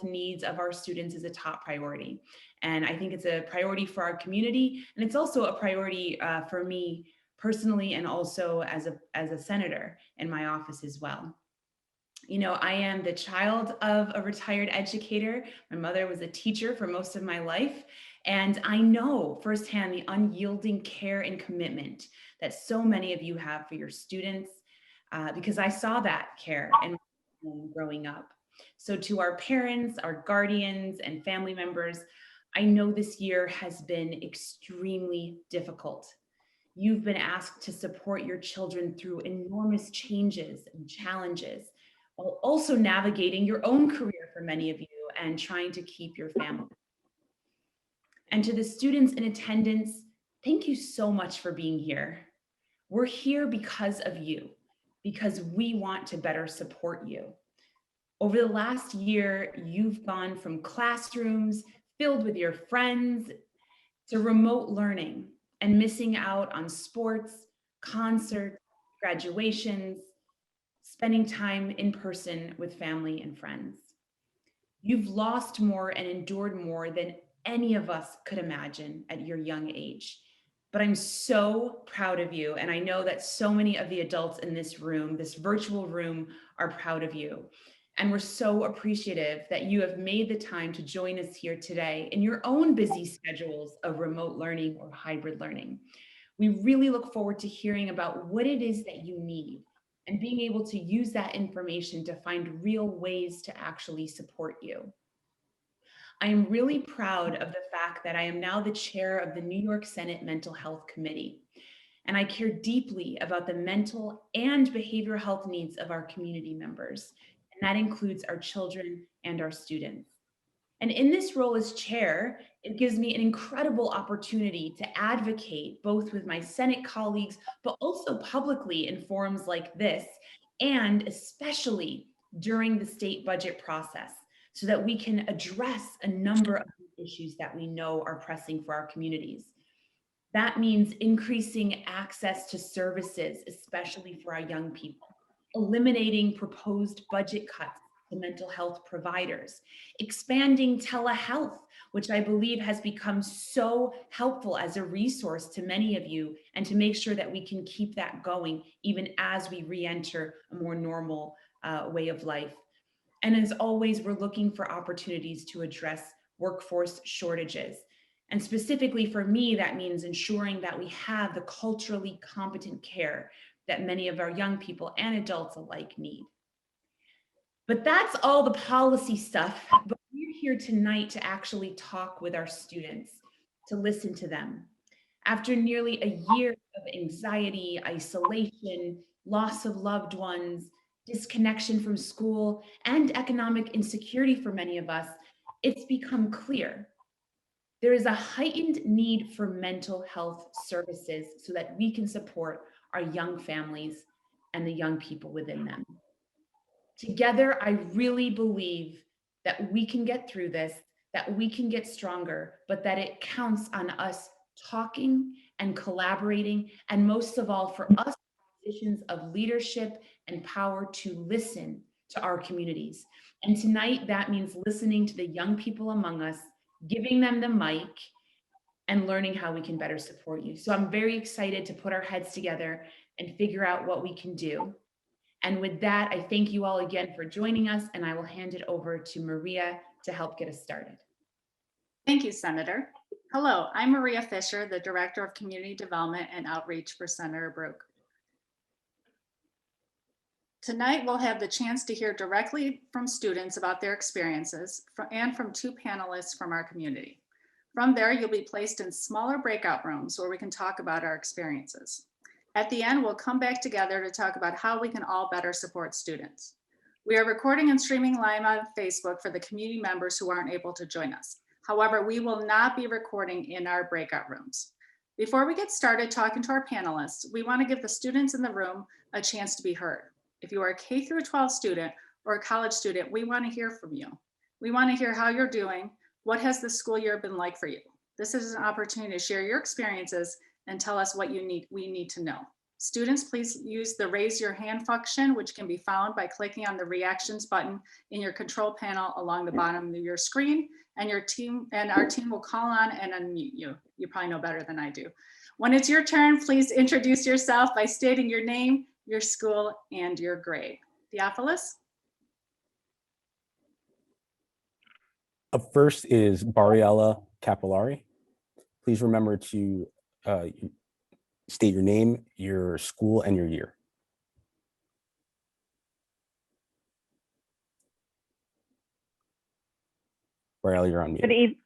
needs of our students is a top priority. And I think it's a priority for our community. And it's also a priority for me personally, and also as a senator in my office as well. You know, I am the child of a retired educator. My mother was a teacher for most of my life. And I know firsthand the unyielding care and commitment that so many of you have for your students, because I saw that care in my home growing up. So, to our parents, our guardians, and family members, I know this year has been extremely difficult. You've been asked to support your children through enormous changes and challenges, while also navigating your own career for many of you and trying to keep your family. And to the students in attendance, thank you so much for being here. We're here because of you, because we want to better support you. Over the last year, you've gone from classrooms filled with your friends to remote learning and missing out on sports, concerts, graduations, spending time in person with family and friends. You've lost more and endured more than any of us could imagine at your young age. But I'm so proud of you. And I know that so many of the adults in this room, this virtual room, are proud of you. And we're so appreciative that you have made the time to join us here today in your own busy schedules of remote learning or hybrid learning. We really look forward to hearing about what it is that you need and being able to use that information to find real ways to actually support you. I am really proud of the fact that I am now the chair of the New York Senate Mental Health Committee, and I care deeply about the mental and behavioral health needs of our community members, and that includes our children and our students. And in this role as chair, it gives me an incredible opportunity to advocate both with my Senate colleagues, but also publicly in forums like this, and especially during the state budget process, so that we can address a number of issues that we know are pressing for our communities. That means increasing access to services, especially for our young people, eliminating proposed budget cuts to mental health providers, expanding telehealth, which I believe has become so helpful as a resource to many of you, and to make sure that we can keep that going even as we re-enter a more normal way of life. And as always, we're looking for opportunities to address workforce shortages. And specifically for me, that means ensuring that we have the culturally competent care that many of our young people and adults alike need. But that's all the policy stuff. But we're here tonight to actually talk with our students, to listen to them. After nearly a year of anxiety, isolation, loss of loved ones, disconnection from school, and economic insecurity for many of us, it's become clear there is a heightened need for mental health services so that we can support our young families and the young people within them. Together, I really believe that we can get through this, that we can get stronger, but that it counts on us talking and collaborating, and most of all, for us in positions of leadership and power to listen to our communities. And tonight, that means listening to the young people among us, giving them the mic, and learning how we can better support you. So I'm very excited to put our heads together and figure out what we can do. And with that, I thank you all again for joining us, and I will hand it over to Maria to help get us started. Thank you, Senator. Hello, I'm Maria Fisher, the Director of Community Development and Outreach for Senator Brouk. Tonight, we'll have the chance to hear directly from students about their experiences and from two panelists from our community. From there, you'll be placed in smaller breakout rooms where we can talk about our experiences. At the end, we'll come back together to talk about how we can all better support students. We are recording and streaming live on Facebook for the community members who aren't able to join us. However, we will not be recording in our breakout rooms. Before we get started talking to our panelists, we want to give the students in the room a chance to be heard. If you are a K through 12 student or a college student, we want to hear from you. We want to hear how you're doing. What has the school year been like for you? This is an opportunity to share your experiences and tell us what we need to know. Students, please use the raise your hand function, which can be found by clicking on the reactions button in your control panel along the bottom of your screen, and our team will call on and unmute you. You probably know better than I do. When it's your turn, please introduce yourself by stating your name, your school, and your grade. Theophilus? Up first is Bariella Capolari. Please remember to state your name, your school, and your year. Bariella, you're on mute.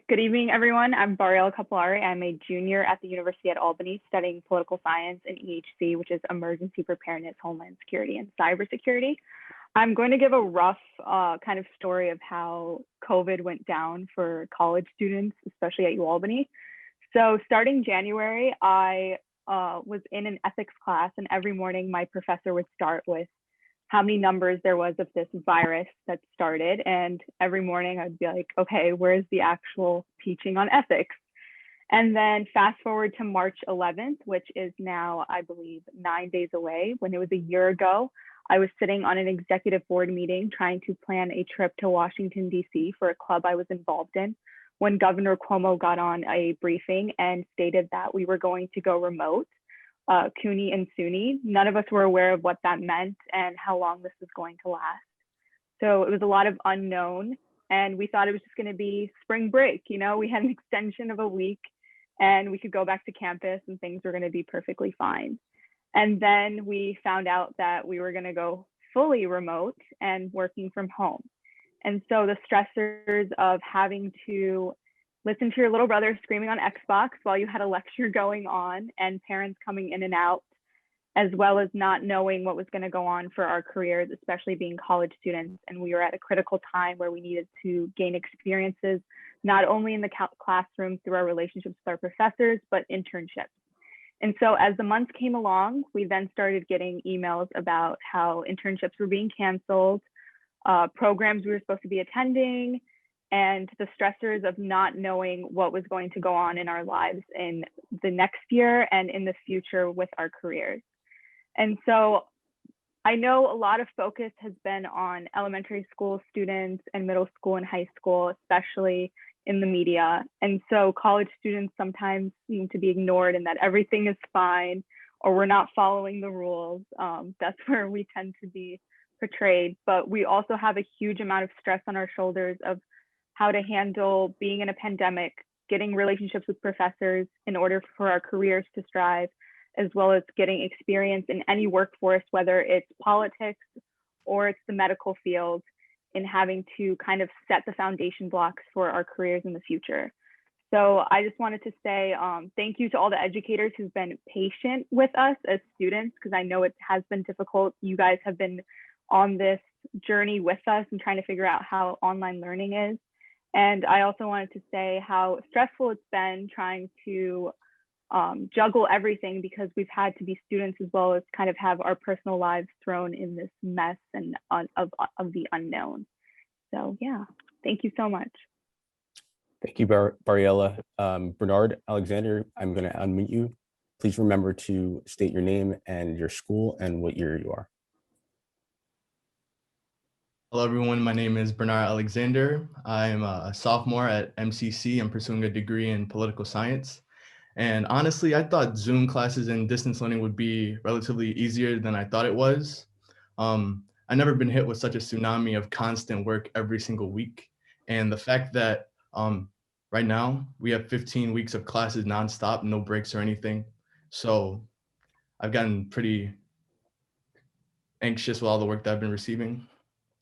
Good evening, everyone. I'm Bariella Capolari. I'm a junior at the University at Albany studying political science and EHC, which is Emergency Preparedness, Homeland Security, and Cybersecurity. I'm going to give a rough kind of story of how COVID went down for college students, especially at UAlbany. So starting January, I was in an ethics class, and every morning my professor would start with how many numbers there was of this virus that started. And every morning I'd be like, okay, where's the actual teaching on ethics? And then fast forward to March 11th, which is now, I believe, 9 days away. When it was a year ago, I was sitting on an executive board meeting trying to plan a trip to Washington, D.C. for a club I was involved in, when Governor Cuomo got on a briefing and stated that we were going to go remote. CUNY and SUNY. None of us were aware of what that meant and how long this was going to last. So it was a lot of unknown, and we thought it was just going to be spring break. You know, we had an extension of a week and we could go back to campus and things were going to be perfectly fine. And then we found out that we were going to go fully remote and working from home. And so the stressors of having to listen to your little brother screaming on Xbox while you had a lecture going on, and parents coming in and out, as well as not knowing what was going to go on for our careers, especially being college students. And we were at a critical time where we needed to gain experiences, not only in the classroom through our relationships with our professors, but internships. And so as the months came along, we then started getting emails about how internships were being canceled, programs we were supposed to be attending, and the stressors of not knowing what was going to go on in our lives in the next year and in the future with our careers. And so I know a lot of focus has been on elementary school students and middle school and high school, especially in the media. And so college students sometimes seem to be ignored and that everything is fine or we're not following the rules. That's where we tend to be portrayed. But we also have a huge amount of stress on our shoulders of how to handle being in a pandemic, getting relationships with professors in order for our careers to strive, as well as getting experience in any workforce, whether it's politics or it's the medical field, in having to kind of set the foundation blocks for our careers in the future. So I just wanted to say thank you to all the educators who've been patient with us as students, because I know it has been difficult. You guys have been on this journey with us and trying to figure out how online learning is. And I also wanted to say how stressful it's been trying to juggle everything, because we've had to be students as well as kind of have our personal lives thrown in this mess and of the unknown. So yeah, thank you so much. Thank you, Bariella. Bernard Alexander, I'm going to unmute you. Please remember to state your name and your school and what year you are. Hello, everyone. My name is Bernard Alexander. I'm a sophomore at MCC. I'm pursuing a degree in political science. And honestly, I thought Zoom classes and distance learning would be relatively easier than I thought it was. I've never been hit with such a tsunami of constant work every single week. And the fact that right now we have 15 weeks of classes nonstop, no breaks or anything. So I've gotten pretty anxious with all the work that I've been receiving.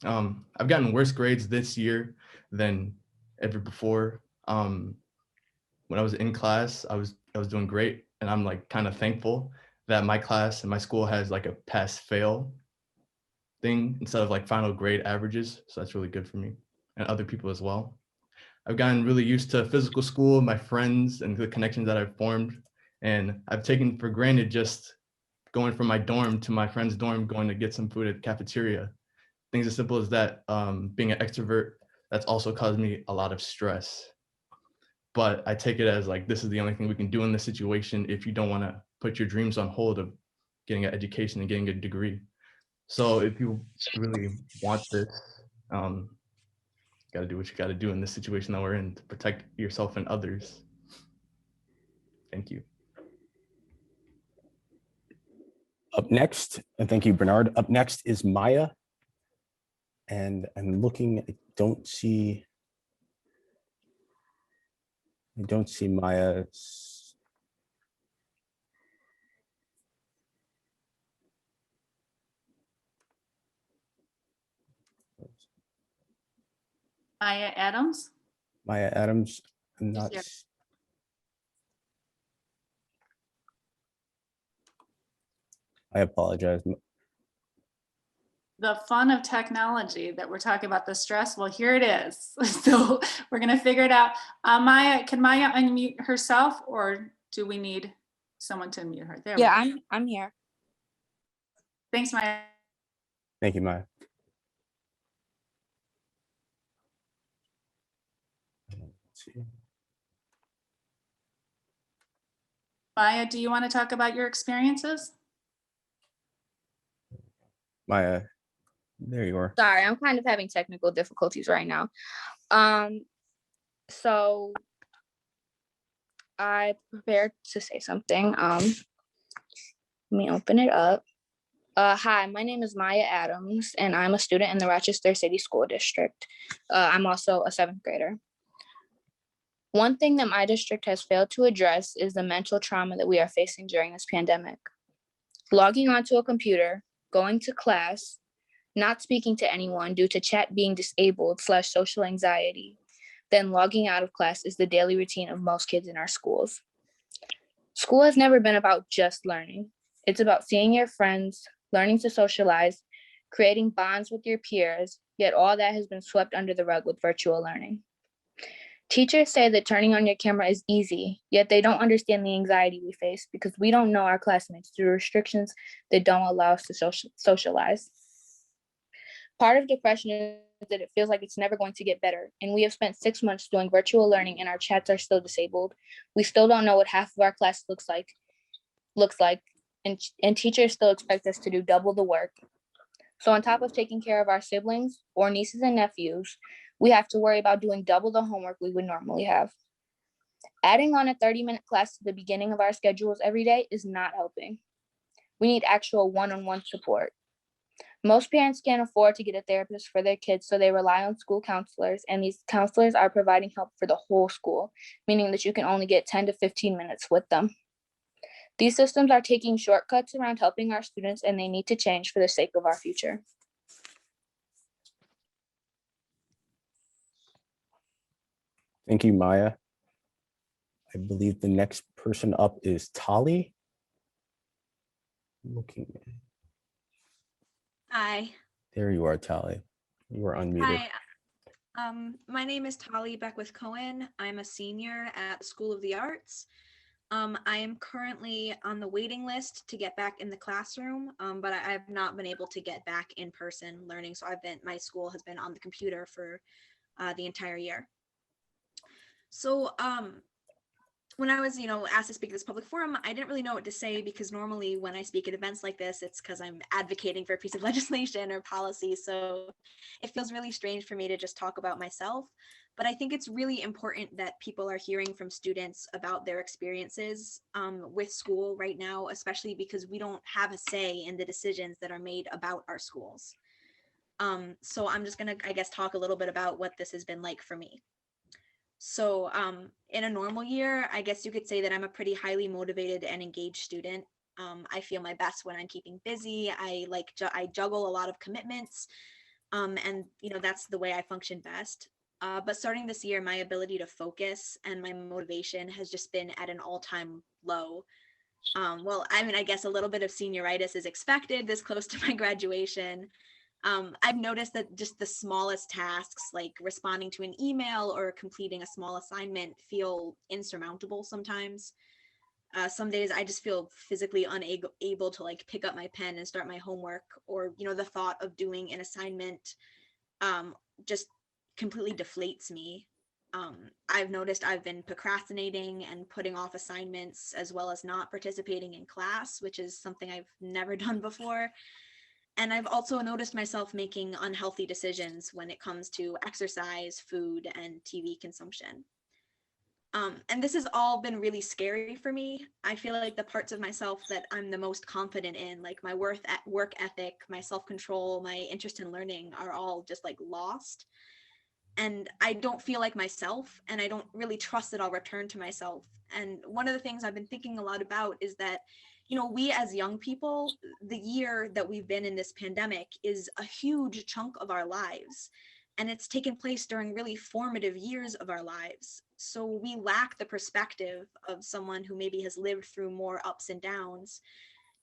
I've gotten worse grades this year than ever before. When I was in class, I was doing great, and I'm like kind of thankful that my class and my school has like a pass-fail thing instead of like final grade averages. So that's really good for me and other people as well. I've gotten really used to physical school, my friends, and the connections that I've formed, and I've taken for granted just going from my dorm to my friend's dorm, going to get some food at the cafeteria. Things as simple as that. Being an extrovert, that's also caused me a lot of stress. But I take it as like, this is the only thing we can do in this situation if you don't want to put your dreams on hold of getting an education and getting a degree. So if you really want this, got to do what you got to do in this situation that we're in to protect yourself and others. Thank you. Up next, and thank you, Bernard. Up next is Maya. And I'm looking, I don't see Maya. Maya Adams. Maya Adams, I'm not. here. I apologize. The fun of technology that we're talking about, the stress. Well, here it is. So we're going to figure it out. Maya, can Maya unmute herself, or do we need someone to unmute her? There we Yeah, go. I'm here. Thanks, Maya. Thank you, Maya. Let's see. Maya, do you want to talk about your experiences? Maya, there you are. Sorry, I'm kind of having technical difficulties right now. So I prepared to say something. Let me open it up. Hi, my name is Maya Adams, and I'm a student in the Rochester City School District. I'm also a 7th grader. One thing that my district has failed to address is the mental trauma that we are facing during this pandemic. Logging onto a computer, going to class, not speaking to anyone due to chat being disabled / social anxiety, then logging out of class is the daily routine of most kids in our schools. School has never been about just learning. It's about seeing your friends, learning to socialize, creating bonds with your peers, yet all that has been swept under the rug with virtual learning. Teachers say that turning on your camera is easy, yet they don't understand the anxiety we face because we don't know our classmates through restrictions that don't allow us to socialize. Part of depression is that it feels like it's never going to get better, and we have spent 6 months doing virtual learning and our chats are still disabled. We still don't know what half of our class looks like, and teachers still expect us to do double the work. So on top of taking care of our siblings or nieces and nephews, we have to worry about doing double the homework we would normally have. Adding on a 30-minute class to the beginning of our schedules every day is not helping. We need actual one-on-one support. Most parents can't afford to get a therapist for their kids, so they rely on school counselors, and these counselors are providing help for the whole school, meaning that you can only get 10 to 15 minutes with them. These systems are taking shortcuts around helping our students, and they need to change for the sake of our future. Thank you, Maya. I believe the next person up is Tali. Looking. Hi. There you are, Tali. You are unmuted. Hi. My name is Tali Beckwith Cohen. I'm a senior at the School of the Arts. I am currently on the waiting list to get back in the classroom, but I have not been able to get back in person learning. So my school has been on the computer for the entire year. So when I was, asked to speak at this public forum, I didn't really know what to say because normally when I speak at events like this, it's because I'm advocating for a piece of legislation or policy. So it feels really strange for me to just talk about myself. But I think it's really important that people are hearing from students about their experiences with school right now, especially because we don't have a say in the decisions that are made about our schools. So I'm just going to, I guess, talk a little bit about what this has been like for me. So in a normal year, I guess you could say that I'm a pretty highly motivated and engaged student. I feel my best when I'm keeping busy. I juggle a lot of commitments, and that's the way I function best. But starting this year, my ability to focus and my motivation has just been at an all-time low. Well, I guess a little bit of senioritis is expected this close to my graduation. I've noticed that just the smallest tasks, like responding to an email or completing a small assignment, feel insurmountable sometimes. Some days I just feel physically unable to pick up my pen and start my homework, or the thought of doing an assignment just completely deflates me. I've noticed I've been procrastinating and putting off assignments, as well as not participating in class, which is something I've never done before. And I've also noticed myself making unhealthy decisions when it comes to exercise, food, and TV consumption. And this has all been really scary for me. I feel like the parts of myself that I'm the most confident in, like my work ethic, my self-control, my interest in learning, are all just like lost. And I don't feel like myself, and I don't really trust that I'll return to myself. And one of the things I've been thinking a lot about is that, we as young people, the year that we've been in this pandemic is a huge chunk of our lives. And it's taken place during really formative years of our lives. So we lack the perspective of someone who maybe has lived through more ups and downs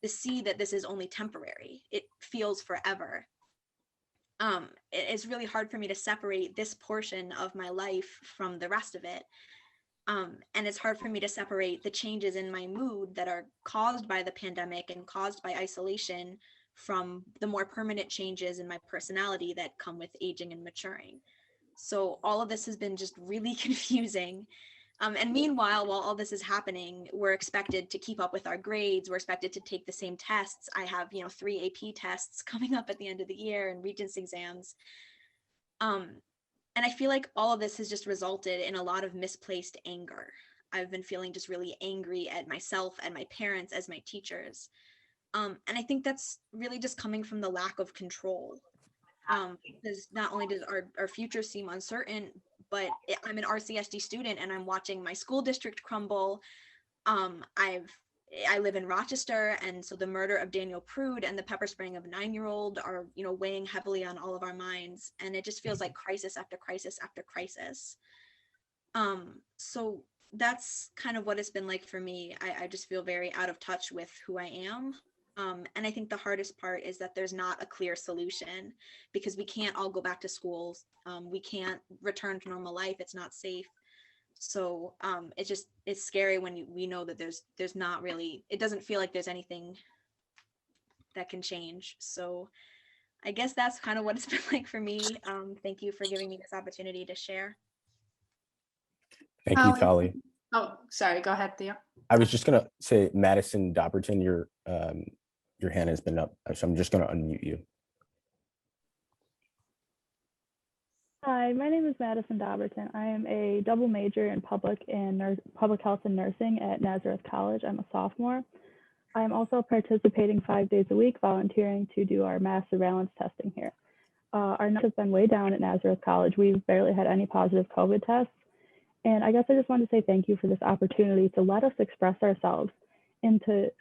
to see that this is only temporary. It feels forever. It's really hard for me to separate this portion of my life from the rest of it. And it's hard for me to separate the changes in my mood that are caused by the pandemic and caused by isolation from the more permanent changes in my personality that come with aging and maturing. So all of this has been just really confusing. And meanwhile, while all this is happening, we're expected to keep up with our grades. We're expected to take the same tests. I have, 3 AP tests coming up at the end of the year and Regents exams. And I feel like all of this has just resulted in a lot of misplaced anger. I've been feeling just really angry at myself and my parents as my teachers. And I think that's really just coming from the lack of control. Because not only does our future seem uncertain, but I'm an RCSD student and I'm watching my school district crumble. I live in Rochester, and so the murder of Daniel Prude and the pepper spraying of a 9-year-old are, weighing heavily on all of our minds. And it just feels like crisis after crisis after crisis. So that's kind of what it's been like for me. I just feel very out of touch with who I am. And I think the hardest part is that there's not a clear solution, because we can't all go back to schools. We can't return to normal life. It's not safe. So it's scary when we know that there's not really, it doesn't feel like there's anything that can change. So I guess that's kind of what it's been like for me. Thank you for giving me this opportunity to share. Thank you, Tali. Oh, sorry. Go ahead, Theo. I was just gonna say, Madison Dauberton, your hand has been up, so I'm just gonna unmute you. Hi, my name is Madison Dauberton. I am a double major in public health and nursing at Nazareth College. I'm a sophomore. I am also participating 5 days a week, volunteering to do our mass surveillance testing here. Our numbers have been way down at Nazareth College. We've barely had any positive COVID tests. And I guess I just wanted to say thank you for this opportunity to let us express ourselves and to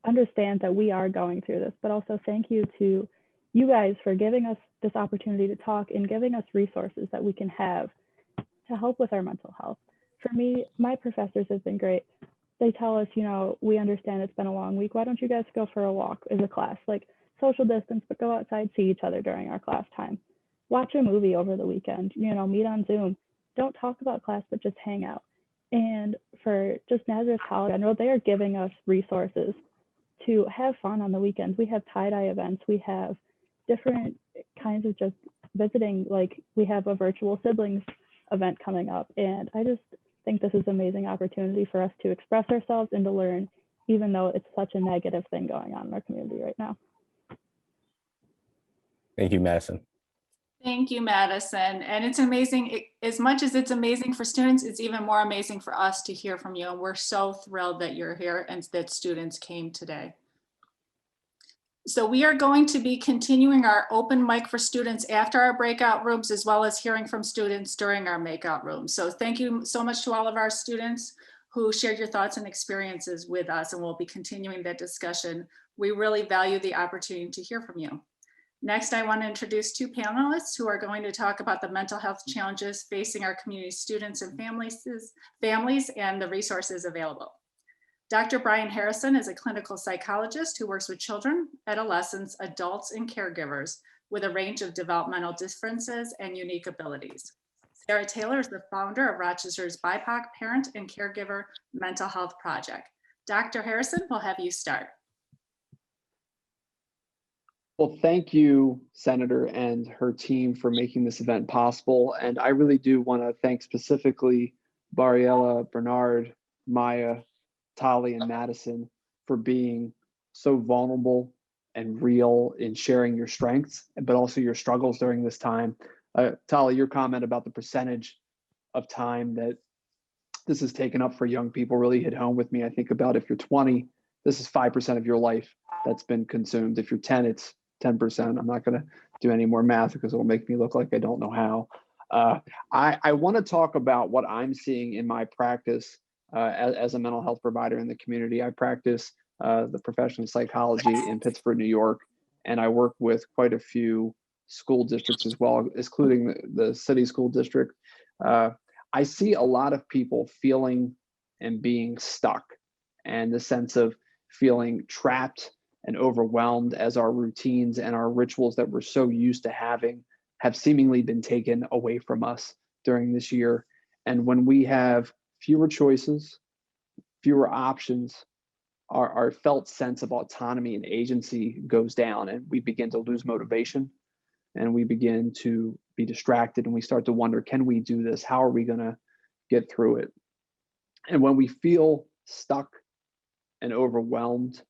understand that we are going through this, but also thank you to you guys for giving us this opportunity to talk and giving us resources that we can have to help with our mental health. For me, my professors have been great. They tell us, we understand it's been a long week. Why don't you guys go for a walk as a class? Like, social distance, but go outside, see each other during our class time. Watch a movie over the weekend, meet on Zoom. Don't talk about class, but just hang out. And for just Nazareth College, I know they are giving us resources to have fun on the weekends. We have tie-dye events. We have different kinds of just visiting, like we have a virtual siblings event coming up. And I just think this is an amazing opportunity for us to express ourselves and to learn, even though it's such a negative thing going on in our community right now. Thank you, Madison. Thank you, Madison. And it's amazing. As much as it's amazing for students, it's even more amazing for us to hear from you. And we're so thrilled that you're here and that students came today. So we are going to be continuing our open mic for students after our breakout rooms, as well as hearing from students during our makeout rooms. So thank you so much to all of our students who shared your thoughts and experiences with us, and we'll be continuing that discussion. We really value the opportunity to hear from you. Next, I want to introduce 2 panelists who are going to talk about the mental health challenges facing our community students and families and the resources available. Dr. Brian Harrison is a clinical psychologist who works with children, adolescents, adults, and caregivers with a range of developmental differences and unique abilities. Sarah Taylor is the founder of Rochester's BIPOC Parent and Caregiver Mental Health Project. Dr. Harrison, we'll have you start. Well, thank you, Senator and her team for making this event possible. And I really do want to thank specifically Bariella, Bernard, Maya, Tali, and Madison for being so vulnerable and real in sharing your strengths, but also your struggles during this time. Tali, your comment about the percentage of time that this is taken up for young people really hit home with me. I think about if you're 20, this is 5% of your life that's been consumed. If you're 10, it's 10%. I'm not going to do any more math because it'll make me look like I don't know how. I want to talk about what I'm seeing in my practice as a mental health provider in the community. I practice the profession of psychology in Pittsburgh, New York, and I work with quite a few school districts as well, including the city school district. I see a lot of people feeling and being stuck, and the sense of feeling trapped and overwhelmed as our routines and our rituals that we're so used to having have seemingly been taken away from us during this year. And when we have fewer choices, fewer options, our felt sense of autonomy and agency goes down, and we begin to lose motivation, and we begin to be distracted, and we start to wonder, can we do this? How are we going to get through it? And when we feel stuck and overwhelmed,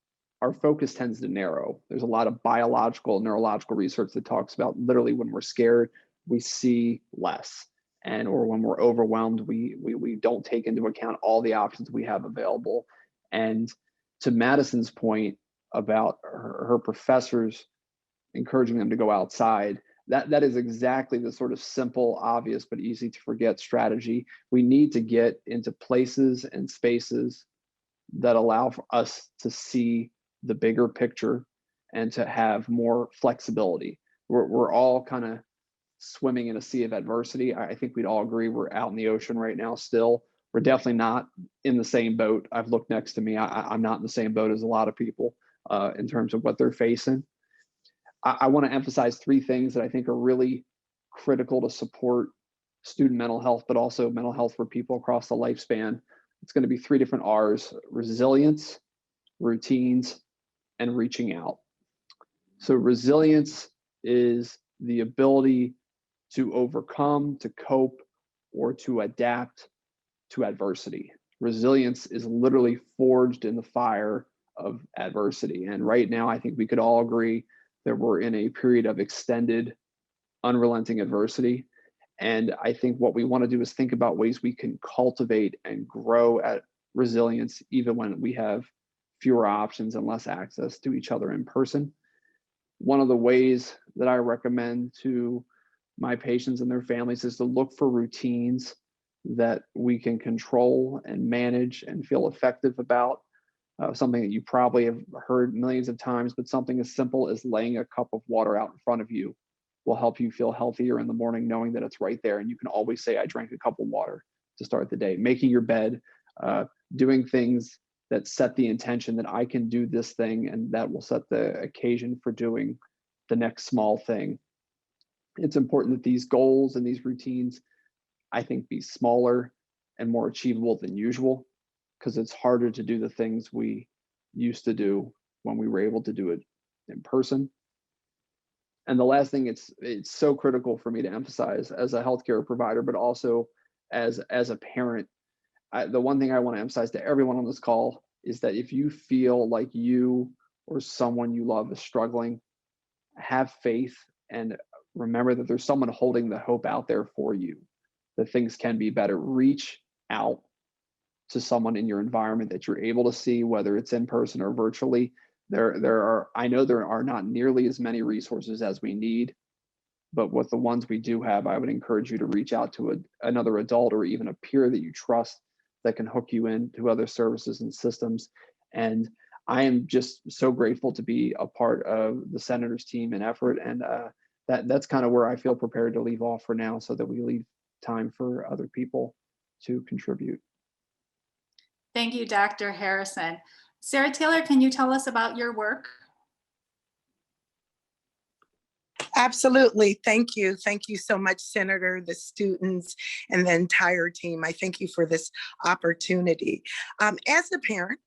our focus tends to narrow. There's a lot of biological, neurological research that talks about literally when we're scared, we see less. And or when we're overwhelmed, we don't take into account all the options we have available. And to Madison's point about her professors encouraging them to go outside, that is exactly the sort of simple, obvious, but easy to forget strategy. We need to get into places and spaces that allow for us to see the bigger picture and to have more flexibility. We're all kind of swimming in a sea of adversity. I think we'd all agree we're out in the ocean right now still. We're definitely not in the same boat. I've looked next to me. I'm not in the same boat as a lot of people in terms of what they're facing. I want to emphasize three things that I think are really critical to support student mental health, but also mental health for people across the lifespan. It's going to be three different R's: resilience, routines, and reaching out. So resilience is the ability to overcome, to cope, or to adapt to adversity. Resilience is literally forged in the fire of adversity. And right now, I think we could all agree that we're in a period of extended, unrelenting adversity. And I think what we want to do is think about ways we can cultivate and grow at resilience, even when we have fewer options and less access to each other in person. One of the ways that I recommend to my patients and their families is to look for routines that we can control and manage and feel effective about. Something that you probably have heard millions of times, but something as simple as laying a cup of water out in front of you will help you feel healthier in the morning, knowing that it's right there. And you can always say, I drank a cup of water to start the day. Making your bed, doing things that set the intention that I can do this thing, and that will set the occasion for doing the next small thing. It's important that these goals and these routines, I think, be smaller and more achievable than usual, because it's harder to do the things we used to do when we were able to do it in person. And the last thing, it's so critical for me to emphasize as a healthcare provider, but also as a parent. The one thing I want to emphasize to everyone on this call is that if you feel like you or someone you love is struggling, have faith and remember that there's someone holding the hope out there for you, that things can be better. Reach out to someone in your environment that you're able to see, whether it's in person or virtually. I know there are not nearly as many resources as we need, but with the ones we do have, I would encourage you to reach out to another adult or even a peer that you trust that can hook you into other services and systems. And I am just so grateful to be a part of the Senator's team and effort. And that's kind of where I feel prepared to leave off for now, so that we leave time for other people to contribute. Thank you, Dr. Harrison. Sarah Taylor, can you tell us about your work? Absolutely. Thank you. Thank you so much, Senator, the students, and the entire team. I thank you for this opportunity. As a parent,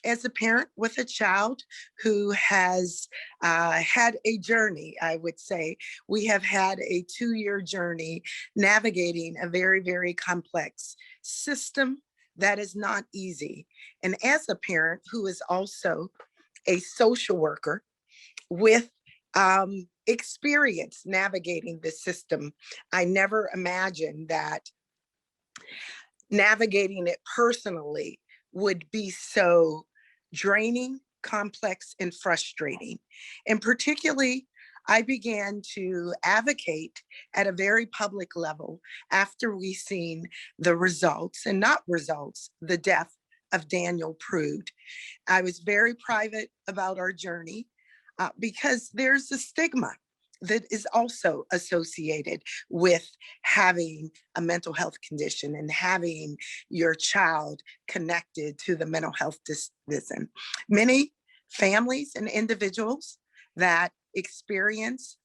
as a parent with a child who has had a journey, I would say, we have had a 2-year journey navigating a very, very complex system that is not easy. And as a parent who is also a social worker with experience navigating the system, I never imagined that navigating it personally would be so draining, complex, and frustrating. And particularly, I began to advocate at a very public level after we seen the results, and not results, the death of Daniel Prude. I was very private about our journey because there's a stigma that is also associated with having a mental health condition and having your child connected to the mental health discipline. Many families and individuals that experience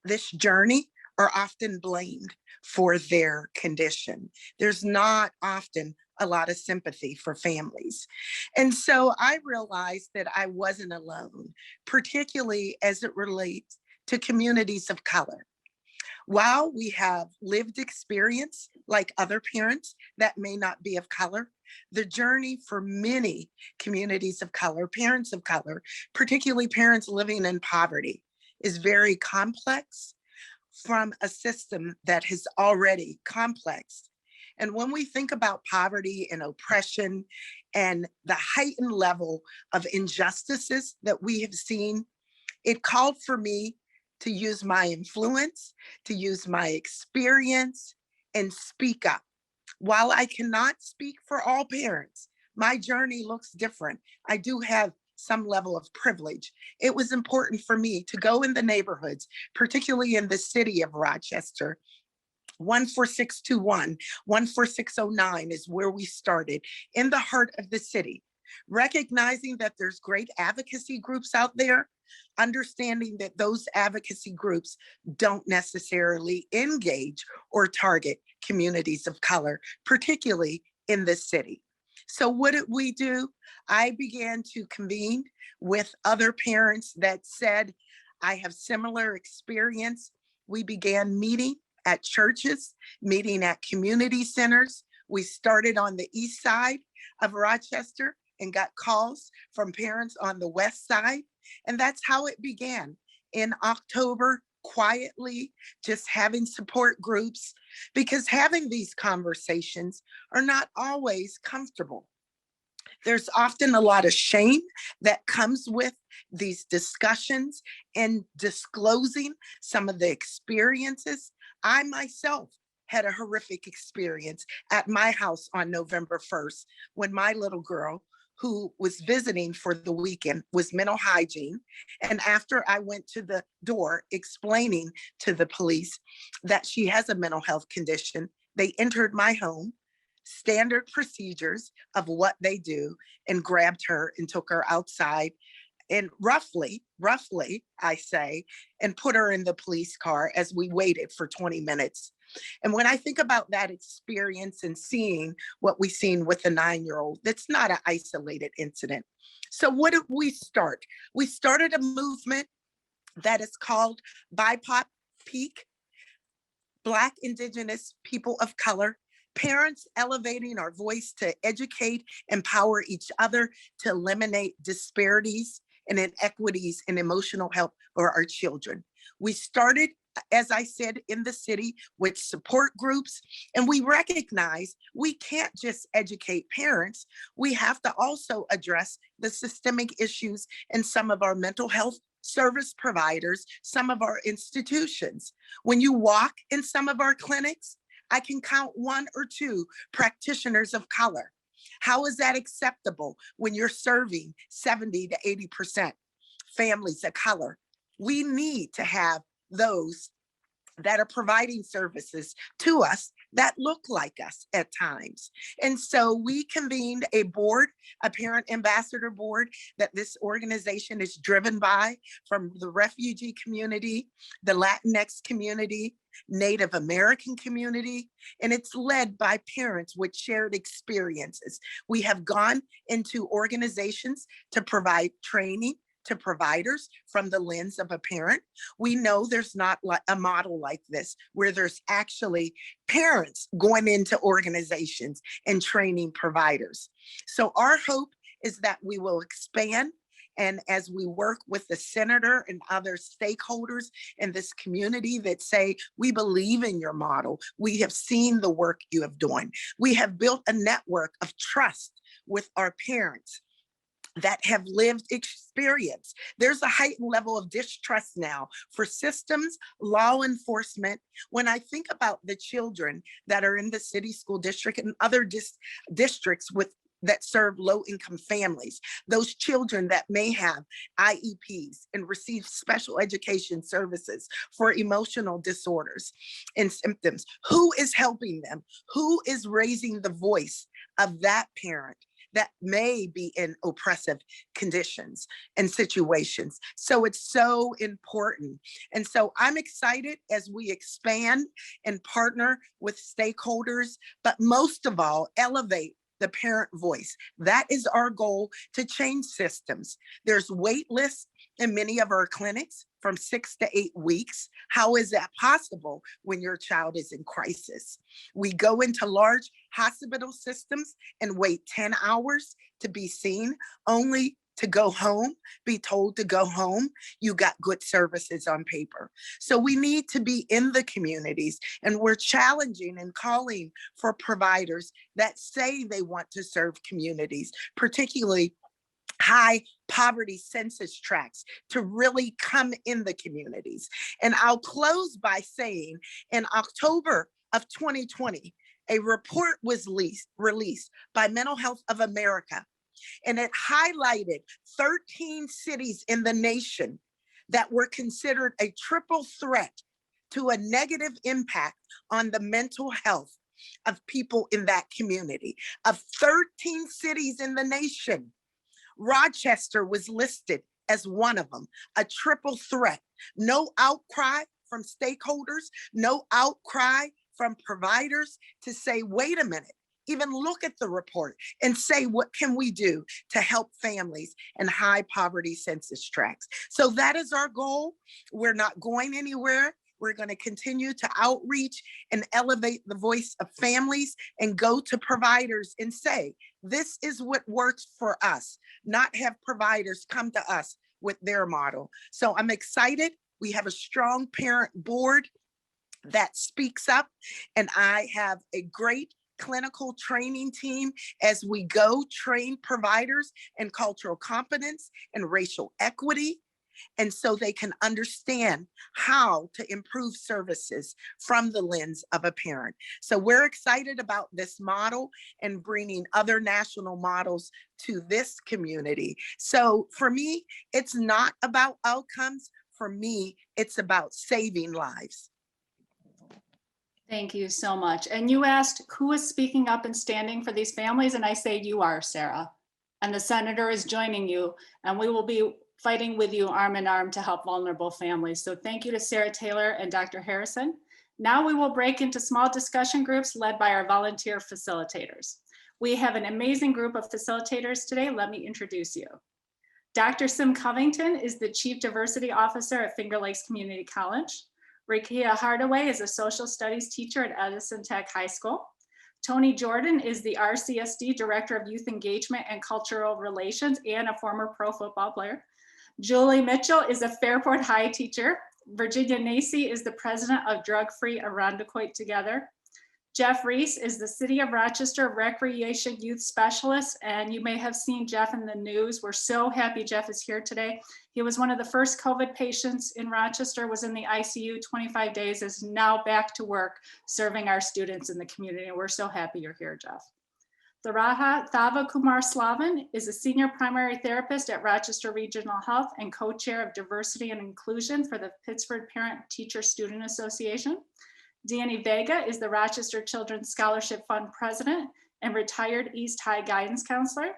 this journey are often blamed for their condition. There's not often a lot of sympathy for families. And so I realized that I wasn't alone, particularly as it relates to communities of color. While we have lived experience like other parents that may not be of color, the journey for many communities of color, parents of color, particularly parents living in poverty, is very complex from a system that is already complex. And when we think about poverty and oppression and the heightened level of injustices that we have seen, it called for me to use my influence, to use my experience, and speak up. While I cannot speak for all parents, my journey looks different. I do have some level of privilege. It was important for me to go in the neighborhoods, particularly in the city of Rochester. 14621, 14609 is where we started, in the heart of the city, recognizing that there's great advocacy groups out there, understanding that those advocacy groups don't necessarily engage or target communities of color, particularly in this city. So what did we do? I began to convene with other parents that said, I have similar experience. We began meeting at churches, meeting at community centers. We started on the east side of Rochester and got calls from parents on the west side. And that's how it began. In October, quietly, just having support groups, because having these conversations are not always comfortable. There's often a lot of shame that comes with these discussions and disclosing some of the experiences. I myself had a horrific experience at my house on November 1st when my little girl, who was visiting for the weekend, was mental hygiene. And after I went to the door explaining to the police that she has a mental health condition, they entered my home, standard procedures of what they do, and grabbed her and took her outside and roughly, I say, and put her in the police car as we waited for 20 minutes. And when I think about that experience and seeing what we've seen with a 9-year-old, that's not an isolated incident. So what did we start? We started a movement that is called BIPOC Peak, Black, Indigenous, People of Color. Parents elevating our voice to educate, empower each other, to eliminate disparities and inequities in emotional health for our children. We started, as I said, in the city with support groups, and we recognize we can't just educate parents. We have to also address the systemic issues in some of our mental health service providers, some of our institutions. When you walk in some of our clinics, I can count 1 or 2 practitioners of color. How is that acceptable when you're serving 70 to 80% families of color? We need to have those that are providing services to us that look like us at times. And so we convened a board, a parent ambassador board that this organization is driven by, from the refugee community, the Latinx community, Native American community, and it's led by parents with shared experiences. We have gone into organizations to provide training to providers from the lens of a parent. We know there's not a model like this where there's actually parents going into organizations and training providers. So our hope is that we will expand, and as we work with the senator and other stakeholders in this community that say, we believe in your model, we have seen the work you have done. We have built a network of trust with our parents that have lived experience. There's a heightened level of distrust now for systems, law enforcement. When I think about the children that are in the city school district and other districts that serve low-income families, those children that may have IEPs and receive special education services for emotional disorders and symptoms, who is helping them? Who is raising the voice of that parent that may be in oppressive conditions and situations? So it's so important. And so I'm excited as we expand and partner with stakeholders, but most of all, elevate the parent voice. That is our goal, to change systems. There's wait lists in many of our clinics from 6 to 8 weeks. How is that possible when your child is in crisis? We go into large hospital systems and wait 10 hours to be seen, only to go home, be told to go home. You got good services on paper. So we need to be in the communities, and we're challenging and calling for providers that say they want to serve communities, particularly high poverty census tracts, to really come in the communities. And I'll close by saying, in October of 2020, a report was released by Mental Health of America, and it highlighted 13 cities in the nation that were considered a triple threat to a negative impact on the mental health of people in that community. Of 13 cities in the nation, Rochester was listed as one of them, a triple threat. No outcry from stakeholders, no outcry from providers to say, wait a minute, even look at the report and say, what can we do to help families in high poverty census tracts? So that is our goal. We're not going anywhere. We're going to continue to outreach and elevate the voice of families and go to providers and say, this is what works for us, not have providers come to us with their model. So I'm excited. We have a strong parent board that speaks up, and I have a great clinical training team as we go train providers in cultural competence and racial equity, and so they can understand how to improve services from the lens of a parent. So we're excited about this model and bringing other national models to this community. So for me, it's not about outcomes. For me, it's about saving lives. Thank you so much. And you asked who is speaking up and standing for these families, and I say you are, Sarah. And the senator is joining you, and we will be fighting with you arm in arm to help vulnerable families. So thank you to Sarah Taylor and Dr. Harrison. Now we will break into small discussion groups led by our volunteer facilitators. We have an amazing group of facilitators today. Let me introduce you. Dr. Sim Covington is the Chief Diversity Officer at Finger Lakes Community College. Rakia Hardaway is a social studies teacher at Edison Tech High School. Tony Jordan is the RCSD Director of Youth Engagement and Cultural Relations and a former pro football player. Julie Mitchell is a Fairport High teacher. Virginia Nacy is the President of Drug Free Irondequoit Together. Jeff Reese is the City of Rochester Recreation Youth Specialist, and you may have seen Jeff in the news. We're so happy Jeff is here today. He was one of the first COVID patients in Rochester, was in the ICU 25 days, is now back to work serving our students in the community. And we're so happy you're here, Jeff. Thava Kumar Slavan is a senior primary therapist at Rochester Regional Health and co-chair of diversity and inclusion for the Pittsburgh Parent Teacher Student Association. Danny Vega is the Rochester Children's Scholarship Fund President and retired East High Guidance Counselor.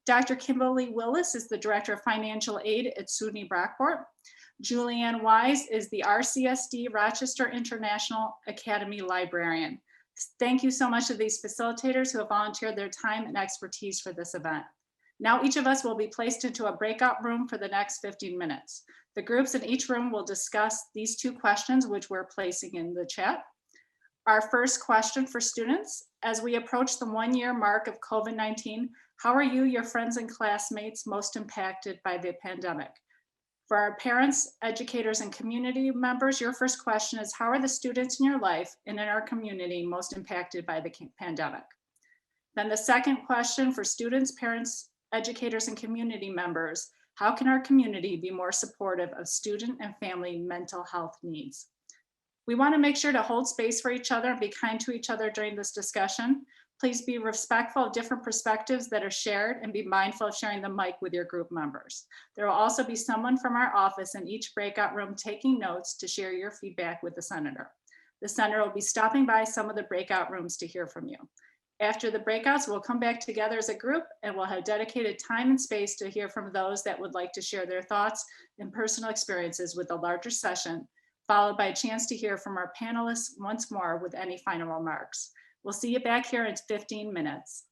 Dr. Kimberly Willis is the Director of Financial Aid at SUNY Brockport. Julianne Wise is the RCSD Rochester International Academy Librarian. Thank you so much to these facilitators who have volunteered their time and expertise for this event. Now each of us will be placed into a breakout room for the next 15 minutes. The groups in each room will discuss these 2 questions, which we're placing in the chat. Our first question for students: as we approach the 1-year mark of COVID-19, how are you, your friends and classmates most impacted by the pandemic? For our parents, educators, and community members, your first question is, how are the students in your life and in our community most impacted by the pandemic? Then the second question for students, parents, educators, and community members: how can our community be more supportive of student and family mental health needs? We want to make sure to hold space for each other and be kind to each other during this discussion. Please be respectful of different perspectives that are shared and be mindful of sharing the mic with your group members. There will also be someone from our office in each breakout room taking notes to share your feedback with the senator. The senator will be stopping by some of the breakout rooms to hear from you. After the breakouts, we'll come back together as a group and we'll have dedicated time and space to hear from those that would like to share their thoughts and personal experiences with a larger session, followed by a chance to hear from our panelists once more with any final remarks. We'll see you back here in 15 minutes.